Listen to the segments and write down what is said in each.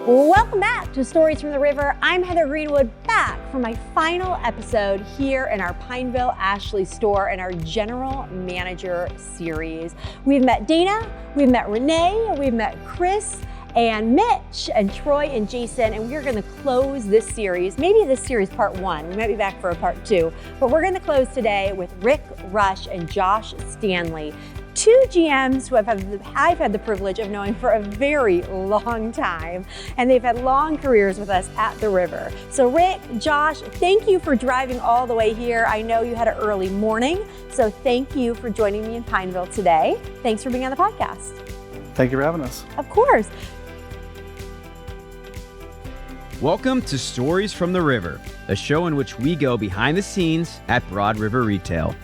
Welcome back to Stories from the River. I'm Heather Greenwood, back for my final episode here in our Pineville Ashley store in our General Manager series. We've met Dana, we've met Renee, we've met Chris and Mitch and Troy and Jason, and we're gonna close this series, maybe this series part 1, we might be back for a part 2, but we're gonna close today with Rick Rush and Josh Stanely. Two GMs who I've had the privilege of knowing for a very long time, and they've had long careers with us at the river. So Rick, Josh, thank you for driving all the way here. I know you had an early morning, so thank you for joining me in Pineville today. Thanks for being on the podcast. Thank you for having us. Of course. Welcome to Stories from the River, a show in which we go behind the scenes at Broad River Retail.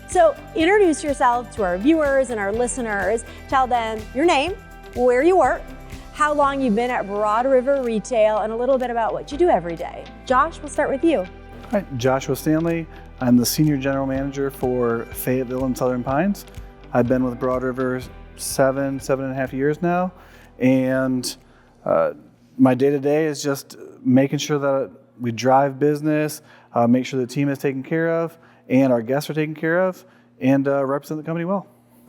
So introduce yourself to our viewers and our listeners. Tell them your name, where you work, how long you've been at Broad River Retail, and a little bit about what you do every day. Josh, we'll start with you. Hi, Joshua Stanley. I'm the Senior General Manager for Fayetteville and Southern Pines. I've been with Broad River seven and a half years now. And my day-to-day is just making sure that we drive business, make sure the team is taken care of, and our guests are taken care of, and represent the company well.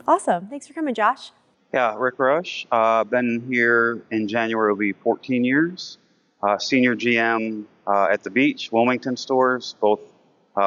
Awesome. Thanks for coming, Josh. Yeah, Rick Rush. Been here in January, will be 14 years. Senior GM at the Beach, Wilmington stores, both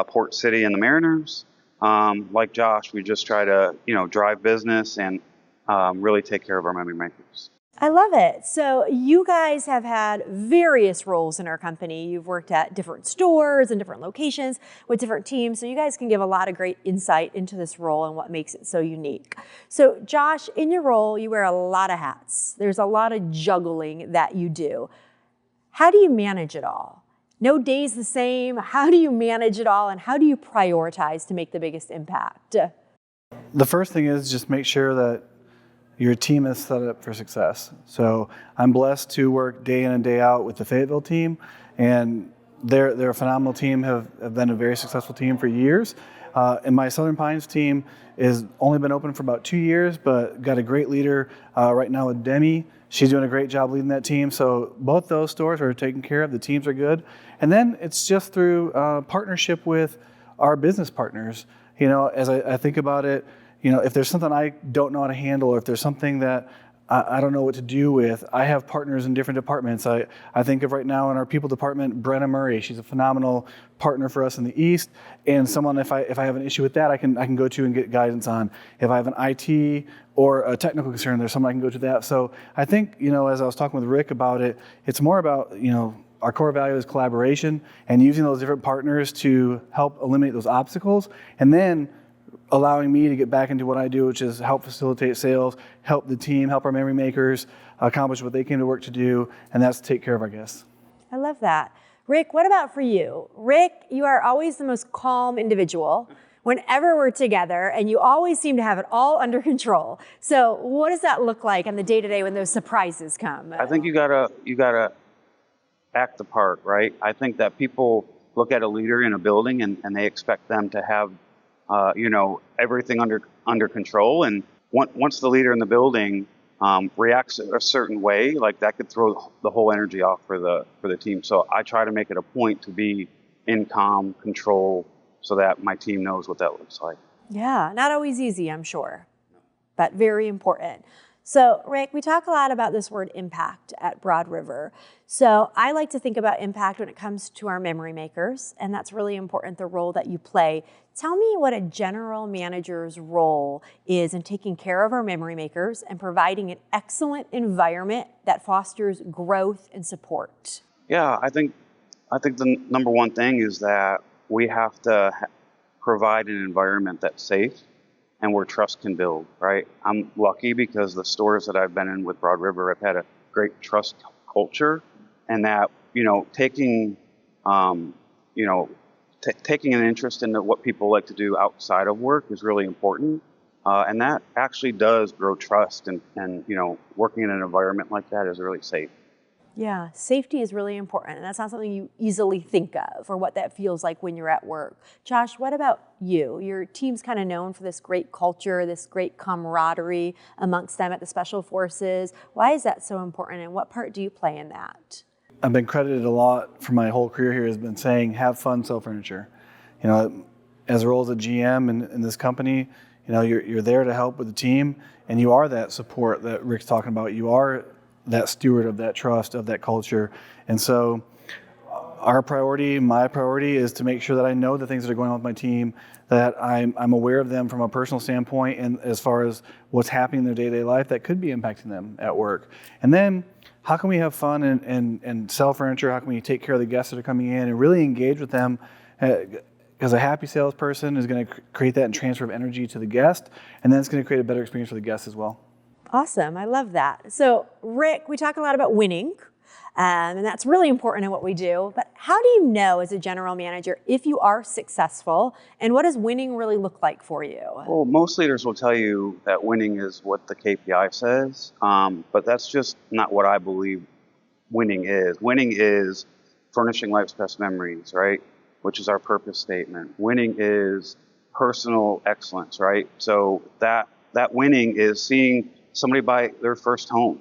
Port City and the Mariners. Like Josh, we just try to, drive business and really take care of our memory makers. I love it. So you guys have had various roles in our company. You've worked at different stores and different locations with different teams. So you guys can give a lot of great insight into this role and what makes it so unique. So Josh, in your role, you wear a lot of hats. There's a lot of juggling that you do. How do you manage it all? No day's the same. How do you manage it all, and how do you prioritize to make the biggest impact? The first thing is just make sure that your team is set up for success. So I'm blessed to work day in and day out with the Fayetteville team, and they're a phenomenal team, have been a very successful team for years. And my Southern Pines team is only been open for about 2 years, but got a great leader right now with Demi. She's doing a great job leading that team. So both those stores are taken care of. The teams are good. And then it's just through partnership with our business partners. As I think about it, if there's something I don't know how to handle, or if there's something that I don't know what to do with, I have partners in different departments. I think of right now in our people department, Brenna Murray. She's a phenomenal partner for us in the East, and someone if I have an issue with that, I can go to and get guidance on. If I have an IT or a technical concern, there's someone I can go to that. So I think, as I was talking with Rick about it, it's more about, our core value is collaboration and using those different partners to help eliminate those obstacles, and then allowing me to get back into what I do, which is help facilitate sales, help the team, help our memory makers accomplish what they came to work to do, and that's to take care of our guests. I love that. Rick, what about for you? Rick, you are always the most calm individual whenever we're together, and you always seem to have it all under control. So what does that look like on the day-to-day when those surprises come? I think you gotta act the part, right? I think that people look at a leader in a building and they expect them to have everything under control. And once the leader in the building reacts a certain way, like that could throw the whole energy off for the team. So I try to make it a point to be in calm control so that my team knows what that looks like. Yeah, not always easy, I'm sure, but very important. So Rick, we talk a lot about this word impact at Broad River. So I like to think about impact when it comes to our memory makers, and that's really important, the role that you play. Tell me what a general manager's role is in taking care of our memory makers and providing an excellent environment that fosters growth and support. Yeah, I think the number one thing is that we have to provide an environment that's safe and where trust can build, right? I'm lucky because the stores that I've been in with Broad River have had a great trust culture, and that, taking taking an interest in what people like to do outside of work is really important. And that actually does grow trust, and working in an environment like that is really safe. Yeah, safety is really important, and that's not something you easily think of or what that feels like when you're at work. Josh, what about you? Your team's kind of known for this great culture, this great camaraderie amongst them at the Special Forces. Why is that so important, and what part do you play in that? I've been credited a lot for my whole career here has been saying, have fun, sell furniture. You know, as a role as a GM in this company, you know, you're there to help with the team, and you are that support that Rick's talking about. You are that steward of that trust, of that culture. And so our priority, my priority, is to make sure that I know the things that are going on with my team, that I'm aware of them from a personal standpoint, and as far as what's happening in their day-to-day life that could be impacting them at work. And then how can we have fun and sell furniture? How can we take care of the guests that are coming in and really engage with them? Because a happy salesperson is going to create that transfer of energy to the guest, and then it's going to create a better experience for the guests as well. Awesome. I love that. So, Rick, we talk a lot about winning, and that's really important in what we do. But how do you know as a general manager if you are successful, and what does winning really look like for you? Well, most leaders will tell you that winning is what the KPI says, but that's just not what I believe winning is. Winning is furnishing life's best memories, right? Which is our purpose statement. Winning is personal excellence, right? So that winning is seeing somebody buy their first home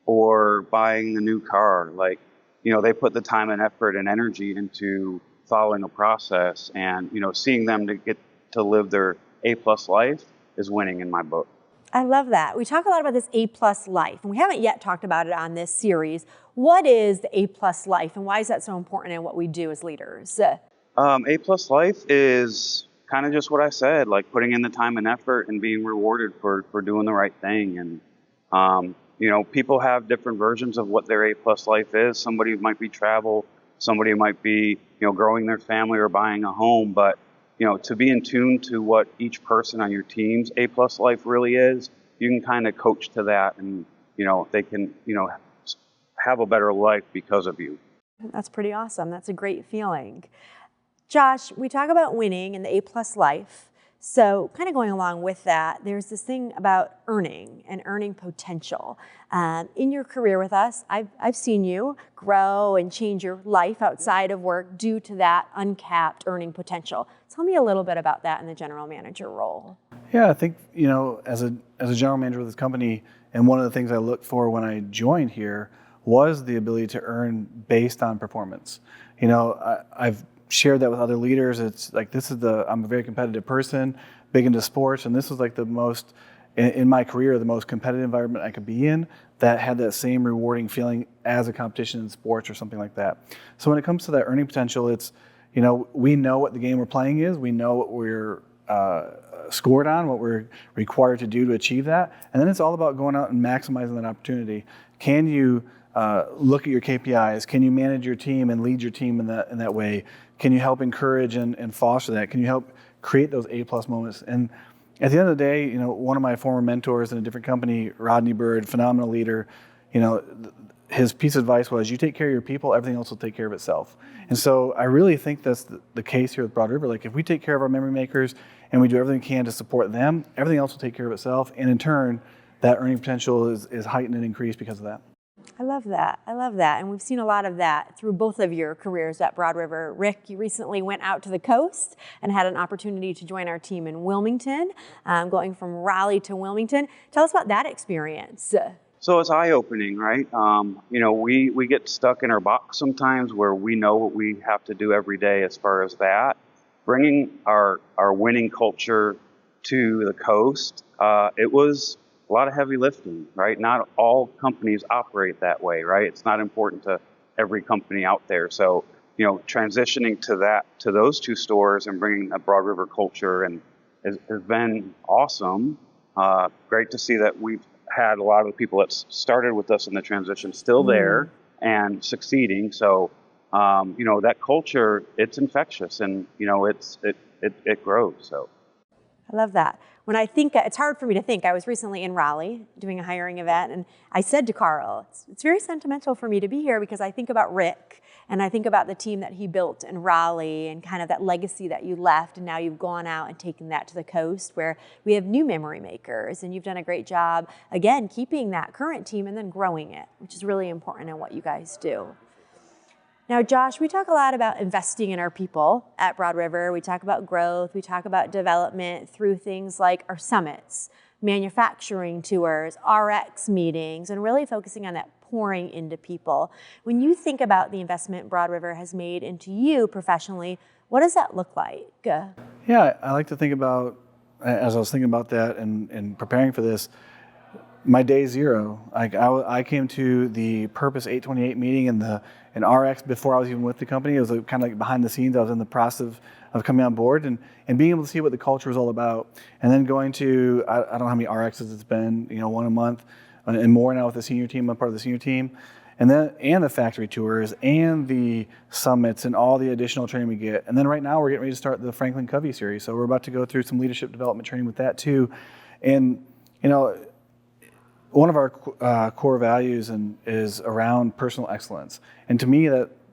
or buying a new car. Like, you know, they put the time and effort and energy into following a process, and, you know, seeing them to get to live their A-plus life is winning in my book. I love that. We talk a lot about this A-plus life, and we haven't yet talked about it on this series. What is the A-plus life, and why is that so important in what we do as leaders? A-plus life is kind of just what I said, like putting in the time and effort and being rewarded for doing the right thing. And, you know, people have different versions of what their A-plus life is. Somebody might be travel, somebody might be, you know, growing their family or buying a home. But, you know, to be in tune to what each person on your team's A-plus life really is, you can kind of coach to that, and, you know, they can, you know, have a better life because of you. That's pretty awesome. That's a great feeling. Josh, we talk about winning and the A-plus life. So kind of going along with that, there's this thing about earning and earning potential. In your career with us, I've seen you grow and change your life outside of work due to that uncapped earning potential. Tell me a little bit about that in the general manager role. Yeah, I think, you know, as a general manager of this company, and one of the things I looked for when I joined here was the ability to earn based on performance. You know, I've shared that with other leaders. It's like, I'm a very competitive person, big into sports, and this was like the most, in my career, the most competitive environment I could be in that had that same rewarding feeling as a competition in sports or something like that. So when it comes to that earning potential, it's, you know, we know what the game we're playing is, we know what we're scored on, what we're required to do to achieve that, and then it's all about going out and maximizing that opportunity. Can you look at your KPIs? Can you manage your team and lead your team in that way? Can you help encourage and foster that? Can you help create those A-plus moments? And at the end of the day, you know, one of my former mentors in a different company, Rodney Bird, phenomenal leader, you know, his piece of advice was, you take care of your people, everything else will take care of itself. And so I really think that's the case here with Broad River. Like, if we take care of our memory makers and we do everything we can to support them, everything else will take care of itself. And in turn, that earning potential is heightened and increased because of that. I love that. I love that. And we've seen a lot of that through both of your careers at Broad River. Rick, you recently went out to the coast and had an opportunity to join our team in Wilmington, going from Raleigh to Wilmington. Tell us about that experience. So it's eye-opening, right? You know, we get stuck in our box sometimes where we know what we have to do every day as far as that. Bringing our winning culture to the coast, it was a lot of heavy lifting, right? Not all companies operate that way, right? It's not important to every company out there. So, you know, transitioning to those two stores and bringing a Broad River culture and has been awesome. Great to see that we've had a lot of the people that started with us in the transition still there and succeeding. So, you know, that culture, it's infectious, and, you know, it grows. So I love that. When I think, it's hard for me to think. I was recently in Raleigh doing a hiring event, and I said to Carl, it's very sentimental for me to be here because I think about Rick, and I think about the team that he built in Raleigh and kind of that legacy that you left, and now you've gone out and taken that to the coast where we have new memory makers, and you've done a great job, again, keeping that current team and then growing it, which is really important in what you guys do. Now, Josh, we talk a lot about investing in our people at Broad River. We talk about growth. We talk about development through things like our summits, manufacturing tours, RX meetings, and really focusing on that pouring into people. When you think about the investment Broad River has made into you professionally, what does that look like? Yeah, I like to think about, as I was thinking about that and preparing for this, my day zero. I came to the Purpose 828 meeting in RX before I was even with the company. It was kind of like behind the scenes. I was in the process of coming on board and being able to see what the culture was all about. And then going to, I don't know how many RXs it's been, one a month and more now with the senior team. I'm part of the senior team. And the factory tours and the summits and all the additional training we get. And then right now we're getting ready to start the Franklin Covey series. So we're about to go through some leadership development training with that too. And, one of our core values is around personal excellence. And to me,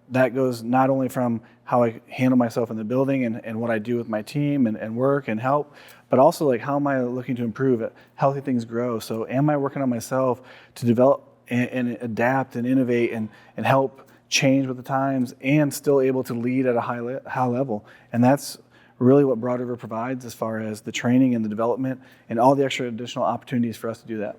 that goes not only from how I handle myself in the building and what I do with my team and work and help, but also like how am I looking to improve it? Healthy things grow. So am I working on myself to develop and adapt and innovate and help change with the times and still able to lead at a high level? And that's really what Broad River provides as far as the training and the development and all the extra additional opportunities for us to do that.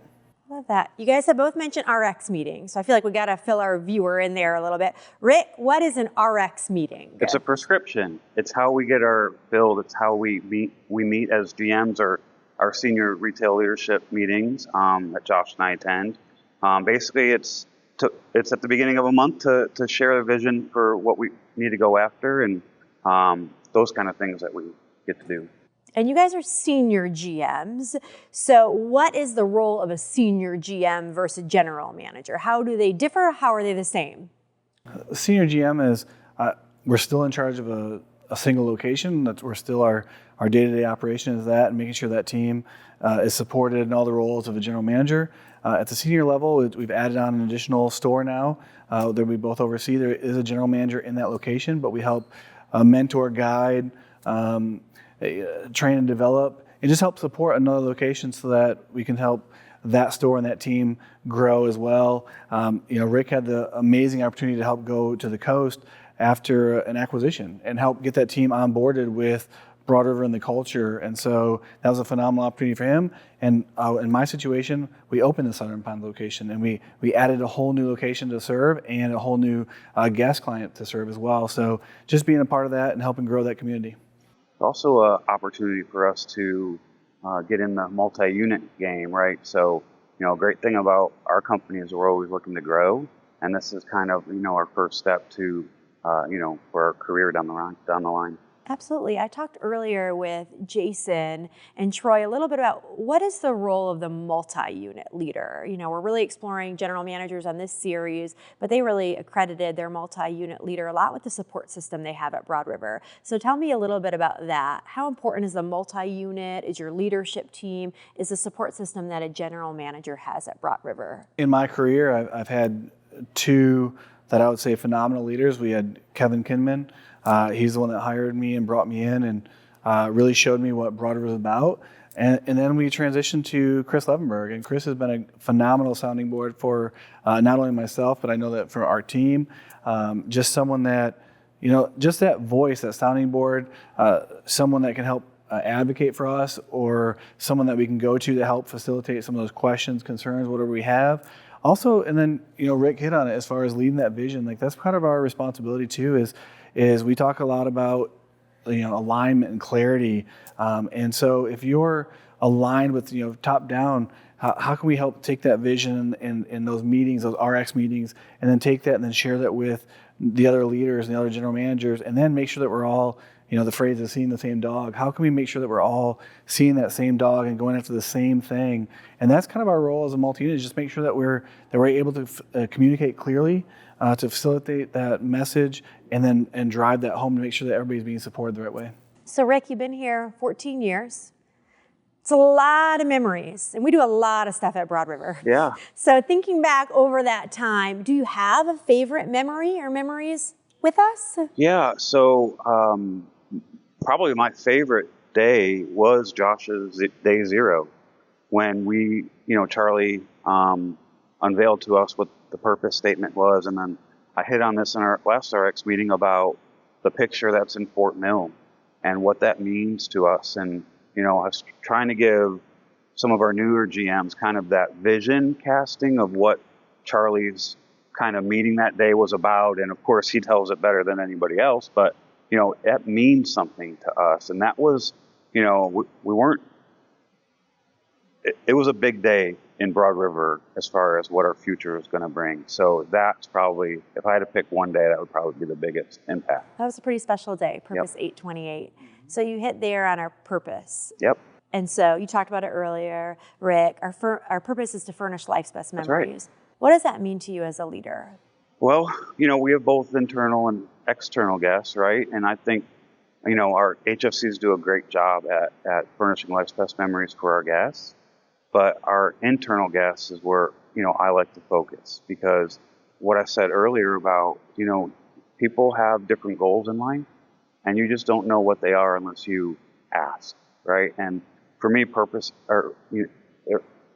Love that. You guys have both mentioned RX meetings, so I feel like we got to fill our viewer in there a little bit. Rick, what is an RX meeting? It's a prescription. It's how we get our build. It's how we meet as GMs or our senior retail leadership meetings that Josh and I attend. Basically, it's at the beginning of a month to share a vision for what we need to go after and those kind of things that we get to do. And you guys are senior GMs. So what is the role of a senior GM versus general manager? How do they differ? How are they the same? Senior GM is, we're still in charge of a single location. We're still our day-to-day operation is that and making sure that team is supported in all the roles of a general manager. At the senior level, we've added on an additional store now that we both oversee. There is a general manager in that location, but we help mentor, guide, train and develop, and just help support another location so that we can help that store and that team grow as well. Rick had the amazing opportunity to help go to the coast after an acquisition and help get that team onboarded with Broad River and the culture. And so that was a phenomenal opportunity for him. And in my situation, we opened the Southern Pond location and we added a whole new location to serve and a whole new guest client to serve as well. So just being a part of that and helping grow that community. Also an opportunity for us to get in the multi-unit game, right? So, a great thing about our company is we're always looking to grow, and this is kind of, our first step to, for our career down the line. Absolutely. I talked earlier with Jason and Troy a little bit about what is the role of the multi-unit leader. We're really exploring general managers on this series, but they really accredited their multi-unit leader a lot with the support system they have at Broad River. So tell me a little bit about that. How important is the multi-unit? Is your leadership team? Is the support system that a general manager has at Broad River? In my career, I've had two that I would say phenomenal leaders. We had Kevin Kinman. He's the one that hired me and brought me in and really showed me what Broad River was about. And then we transitioned to Chris Levenberg. And Chris has been a phenomenal sounding board for not only myself, but I know that for our team. Just someone that, just that voice, that sounding board, someone that can help advocate for us or someone that we can go to help facilitate some of those questions, concerns, whatever we have. Also, and then, Rick hit on it as far as leading that vision. Like that's part of our responsibility too is we talk a lot about, alignment and clarity. And so if you're aligned with, top down, how can we help take that vision in those meetings, those RX meetings, and then take that and then share that with the other leaders and the other general managers, and then make sure that we're all, the phrase is seeing the same dog. How can we make sure that we're all seeing that same dog and going after the same thing? And that's kind of our role as a multi-unit, is just make sure that we're able to communicate clearly, to facilitate that message, and drive that home to make sure that everybody's being supported the right way. So Rick, you've been here 14 years. It's a lot of memories, and we do a lot of stuff at Broad River. Yeah. So thinking back over that time, do you have a favorite memory or memories with us? Yeah. So probably my favorite day was Josh's day 0, when Charlie unveiled to us what the purpose statement was, and then I hit on this in our last RX meeting about the picture that's in Fort Mill and what that means to us. And I was trying to give some of our newer GMs kind of that vision casting of what Charlie's kind of meeting that day was about. And of course, he tells it better than anybody else, but, it means something to us. And that was, we weren't, it was a big day in Broad River as far as what our future is going to bring. So that's probably, if I had to pick one day, that would probably be the biggest impact. That was a pretty special day, Purpose 828. So you hit there on our purpose. Yep. And so you talked about it earlier, Rick. Our purpose is to furnish life's best memories. That's right. What does that mean to you as a leader? Well, we have both internal and external guests, right? And I think, our HFCs do a great job at furnishing life's best memories for our guests. But our internal guests is where, I like to focus, because what I said earlier about, people have different goals in life, and you just don't know what they are unless you ask, right? And for me,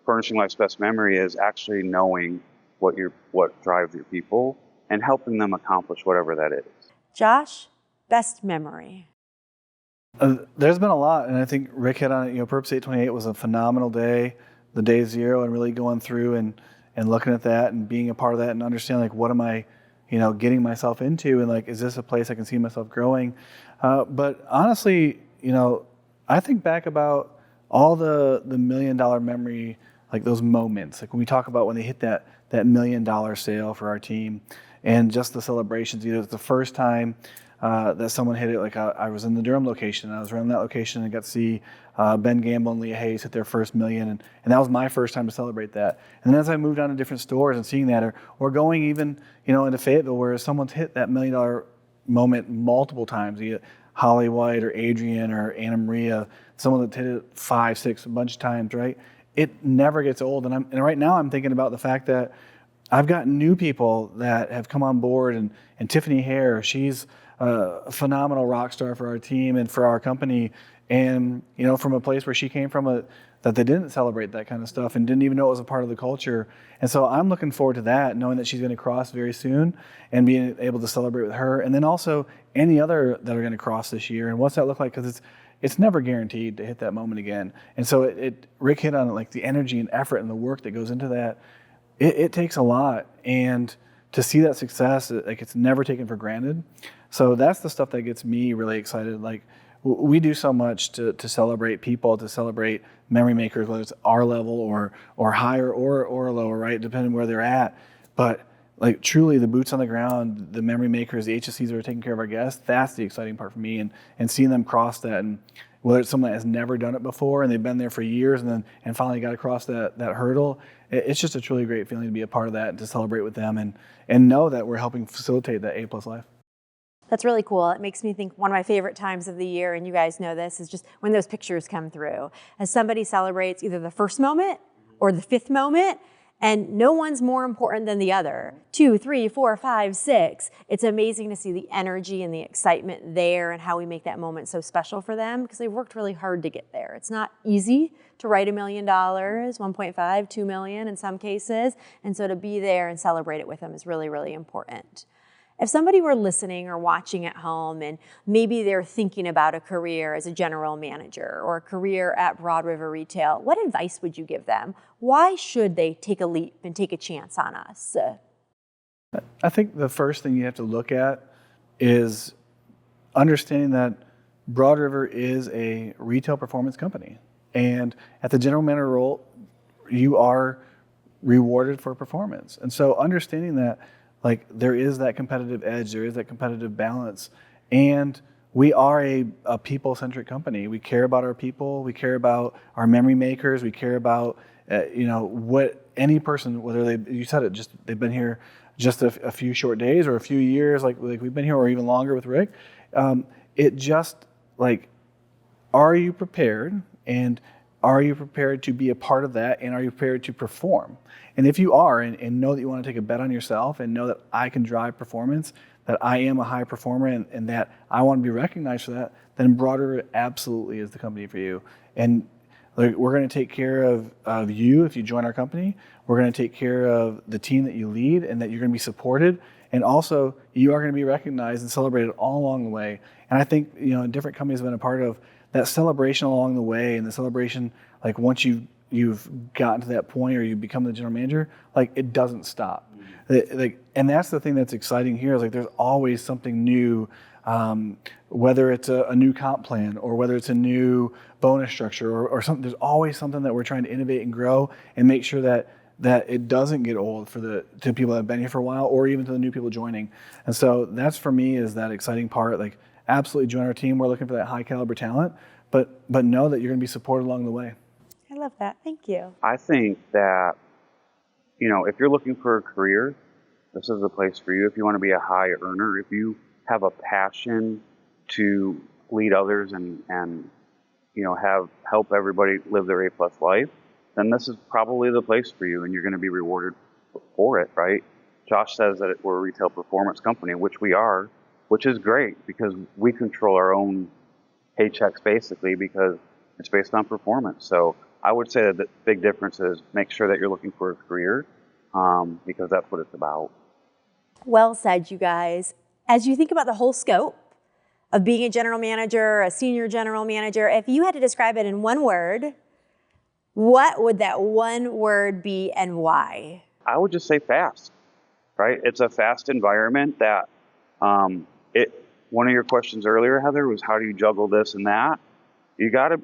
furnishing life's best memory is actually knowing what drives your people and helping them accomplish whatever that is. Josh, best memory. There's been a lot, and I think Rick hit on it. Purpose 828 was a phenomenal day, the day 0, and really going through and looking at that and being a part of that and understanding, what am I, getting myself into, and is this a place I can see myself growing? But honestly, I think back about all the $1 million memory, those moments, when we talk about when they hit that $1 million sale for our team, and just the celebrations. It's the first time that someone hit it. I was in the Durham location, and I was around that location and got to see Ben Gamble and Leah Hayes hit their first million, and that was my first time to celebrate that. And then as I moved on to different stores and seeing that, or going even into Fayetteville, where someone's hit that $1 million moment multiple times, either Holly White or Adrian or Anna Maria, someone that's hit it 5, 6, a bunch of times, right? It never gets old. And right now I'm thinking about the fact that I've got new people that have come on board, and Tiffany Hare, she's a phenomenal rock star for our team and for our company. And, from a place where she came from, that they didn't celebrate that kind of stuff and didn't even know it was a part of the culture. And so I'm looking forward to that, knowing that she's going to cross very soon and being able to celebrate with her. And then also any other that are going to cross this year. And what's that look like? Because it's never guaranteed to hit that moment again. And so Rick hit on it, the energy and effort and the work that goes into that. It takes a lot. And to see that success, it's never taken for granted. So that's the stuff that gets me really excited. We do so much to celebrate people, to celebrate memory makers, whether it's our level or higher or lower, right, depending where they're at. But truly, the boots on the ground, the memory makers, the HSCs that are taking care of our guests, that's the exciting part for me. And seeing them cross that, and whether it's someone that has never done it before and they've been there for years and finally got across that hurdle, it's just a truly great feeling to be a part of that and to celebrate with them and know that we're helping facilitate that A+ life. That's really cool. It makes me think one of my favorite times of the year, and you guys know this, is just when those pictures come through. As somebody celebrates either the first moment or the 5th moment, and no one's more important than the other. 2, 3, 4, 5, 6. It's amazing to see the energy and the excitement there and how we make that moment so special for them, because they've worked really hard to get there. It's not easy to write $1 million, 1.5, $2 million in some cases. And so to be there and celebrate it with them is really, really important. If somebody were listening or watching at home and maybe they're thinking about a career as a general manager or a career at Broad River Retail, what advice would you give them? Why should they take a leap and take a chance on us? I think the first thing you have to look at is understanding that Broad River is a retail performance company. And at the general manager role, you are rewarded for performance. And so understanding that, there is that competitive edge, there is that competitive balance, and we are a people-centric company. We care about our people, we care about our memory makers, we care about what any person, whether you said it, they've been here just a few short days or a few years, like we've been here, or even longer with Rick. It just are you prepared, and are you prepared to be a part of that, and are you prepared to perform? And if you are, and know that you want to take a bet on yourself and know that I can drive performance, that I am a high performer, and that I want to be recognized for that, then Broad River absolutely is the company for you. And like, we're going to take care of you if you join our company. We're going to take care of the team that you lead, and that you're going to be supported. And also, you are going to be recognized and celebrated all along the way. And I think, different companies have been a part of that celebration along the way, and the celebration, like once you've gotten to that point or you become the general manager, like it doesn't stop. And that's the thing that's exciting here, is like there's always something new, whether it's a new comp plan or whether it's a new bonus structure or something. There's always something that we're trying to innovate and grow and make sure that it doesn't get old to people that have been here for a while, or even to the new people joining. And so that's, for me, is that exciting part. Like, absolutely join our team. We're looking for that high caliber talent, but know that you're going to be supported along the way. I love that. Thank you. I think that, if you're looking for a career, this is the place for you. If you want to be a high earner, if you have a passion to lead others and help everybody live their A+ life, then this is probably the place for you, and you're going to be rewarded for it, right? Josh says that we're a retail performance company, which we are, which is great because we control our own paychecks basically, because it's based on performance. So I would say that the big difference is make sure that you're looking for a career, because that's what it's about. Well said, you guys. As you think about the whole scope of being a general manager, a senior general manager, if you had to describe it in one word, what would that one word be, and why? I would just say fast, right? It's a fast environment that, one of your questions earlier, Heather, was how do you juggle this and that? You gotta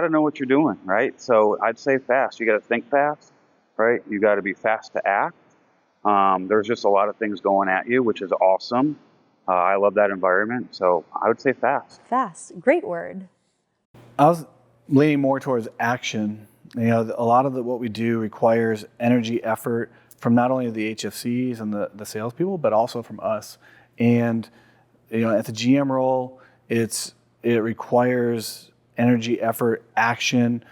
know what you're doing, right? So I'd say fast. You gotta think fast, right? You gotta be fast to act. There's just a lot of things going at you, which is awesome. I love that environment. So I would say fast. Fast, great word. I was leaning more towards action. A lot of what we do requires energy, effort from not only the HFCs and the salespeople, but also from us. And at the GM role, it requires energy, effort, action,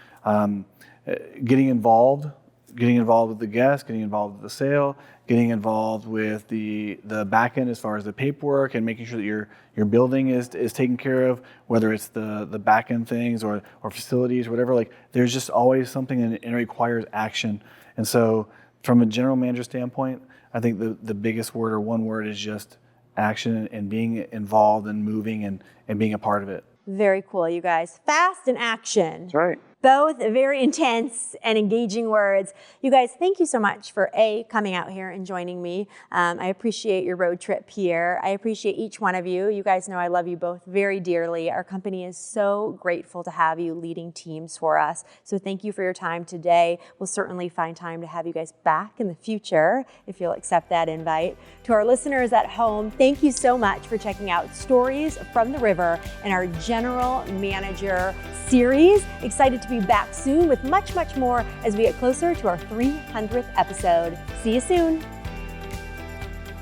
getting involved with the guests, getting involved with the sale, getting involved with the back end as far as the paperwork, and making sure that your building is taken care of, whether it's the back end things or facilities or whatever. Like, there's just always something, and it requires action. And so from a general manager standpoint, I think the biggest word, or one word, is just action, and being involved and moving and being a part of it. Very cool, you guys. Fast and action. That's right. Both very intense and engaging words. You guys, thank you so much for coming out here and joining me. I appreciate your road trip here. I appreciate each one of you. You guys know I love you both very dearly. Our company is so grateful to have you leading teams for us. So thank you for your time today. We'll certainly find time to have you guys back in the future if you'll accept that invite. To our listeners at home, thank you so much for checking out Stories from the River and our General Manager series. Excited to be back soon with much, much more as we get closer to our 300th episode. See you soon.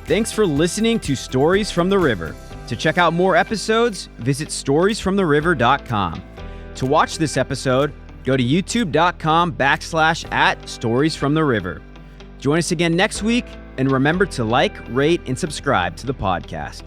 Thanks for listening to Stories from the River. To check out more episodes, visit storiesfromtheriver.com. To watch this episode, go to youtube.com/@storiesfromtheriver. Join us again next week, and remember to like, rate, and subscribe to the podcast.